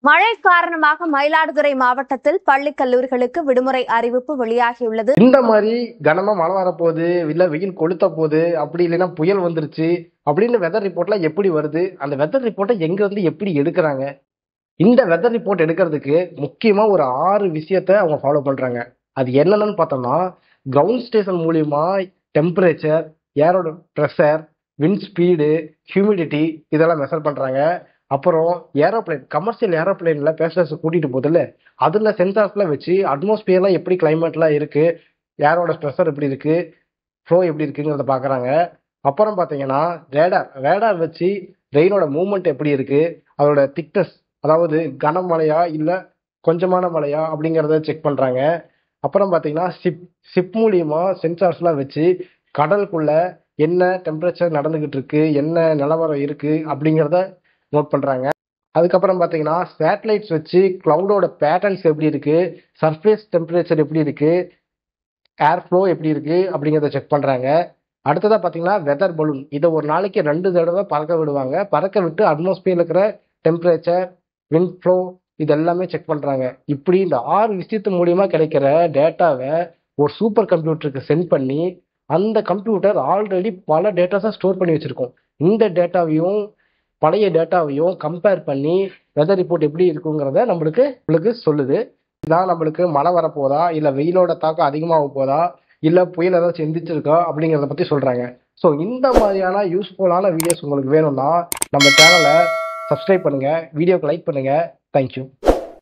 மழை காரணமாக மயிலாடுதுறை மாவட்டத்தில் பள்ளி கல்லூரிகளுக்கு விடுமுறை அறிவிப்பு வெளியாகியுள்ளது. இந்த மாதிரி கனமா மழை வரப்போகுது, இல்ல வெயில் கொளுத்த போகுது, அப்படி இல்லைன்னா புயல் வந்துருச்சு அப்படின்னு வெதர் ரிப்போர்ட்லாம் எப்படி வருது, அந்த வெதர் ரிப்போர்ட்டை எங்க இருந்து எப்படி எடுக்கிறாங்க? இந்த வெதர் ரிப்போர்ட் எடுக்கிறதுக்கு முக்கியமா ஒரு 6 விஷயத்த அவங்க ஃபாலோ பண்றாங்க. அது என்னென்னு பார்த்தோம்னா, கிரவுண்ட் ஸ்டேஷன் மூலியமா டெம்பரேச்சர், ஏரோட ப்ரெஷர், விண்ட் ஸ்பீடு, ஹியூமிடிட்டி இதெல்லாம் மெஷர் பண்றாங்க. அப்புறம் ஏரோப்ளேன், கமர்ஷியல் ஏரோப்ளேன்ல பேசஞ்சர்ஸ் கூட்டிட்டு போதில்ல, அதுல சென்சார்ஸ்லாம் வச்சு அட்மாஸ்பியர்லாம் எப்படி கிளைமேட்லாம் இருக்கு, ஏரோட ப்ரெஷர் எப்படி இருக்கு, ஃப்ளோ எப்படி இருக்குங்கிறத பார்க்குறாங்க. அப்புறம் பார்த்தீங்கன்னா ரேடார் வச்சு ரெயினோட மூவ்மெண்ட் எப்படி இருக்கு, அதோட திக்னஸ், அதாவது கனமழையா இல்லை கொஞ்சமான மழையா அப்படிங்கிறத செக் பண்ணுறாங்க. அப்புறம் பார்த்தீங்கன்னா ஷிப் மூலியமா சென்சார்ஸ்லாம் வச்சு கடலுக்குள்ள என்ன டெம்பரேச்சர் நடந்துகிட்டு இருக்கு, என்ன நிலவரம் இருக்கு அப்படிங்கிறத நோட் பண்ணுறாங்க. அதுக்கப்புறம் பார்த்தீங்கன்னா சேட்டலைட்ஸ் வச்சு கிளவுடோட பேட்டர்ன்ஸ் எப்படி இருக்கு, சர்ஃபேஸ் டெம்பரேச்சர் எப்படி இருக்கு, ஏர் ஃப்ளோ எப்படி இருக்கு அப்படிங்கிறத செக் பண்ணுறாங்க. அடுத்ததாக பார்த்தீங்கன்னா வெதர் பலூன், இதை ஒரு நாளைக்கு 2 தடவை பறக்க விடுவாங்க. பறக்க விட்டு அட்மாஸ்பியரில் இருக்கிற டெம்பரேச்சர், விண்ட் ஃப்ளோ இது எல்லாமே செக் பண்ணுறாங்க. இப்படி இந்த 6 விஷயத்து மூலியமா கிடைக்கிற டேட்டாவை ஒரு சூப்பர் கம்ப்யூட்டருக்கு சென்ட் பண்ணி, அந்த கம்ப்யூட்டர் ஆல்ரெடி பல டேட்டாஸை ஸ்டோர் பண்ணி வச்சுருக்கோம். இந்த டேட்டாவையும் பழைய டேட்டாவையும் கம்பேர் பண்ணி வெதர் ரிப்போர்ட் எப்படி இருக்குங்கிறத நம்மளுக்கு சொல்லுது. இதான் நம்மளுக்கு மழை வரப்போதா, இல்லை வெயிலோட தாக்கம் அதிகமாக போதா, இல்லை புயல் ஏதாச்சும் எந்திரிச்சிருக்கா அப்படிங்கிறத பற்றி சொல்கிறாங்க. ஸோ இந்த மாதிரியான யூஸ்ஃபுல்லான வீடியோஸ் உங்களுக்கு வேணும்னா நம்ம சேனலை சப்ஸ்கிரைப் பண்ணுங்கள், வீடியோக்கு லைக் பண்ணுங்கள். தேங்க்யூ.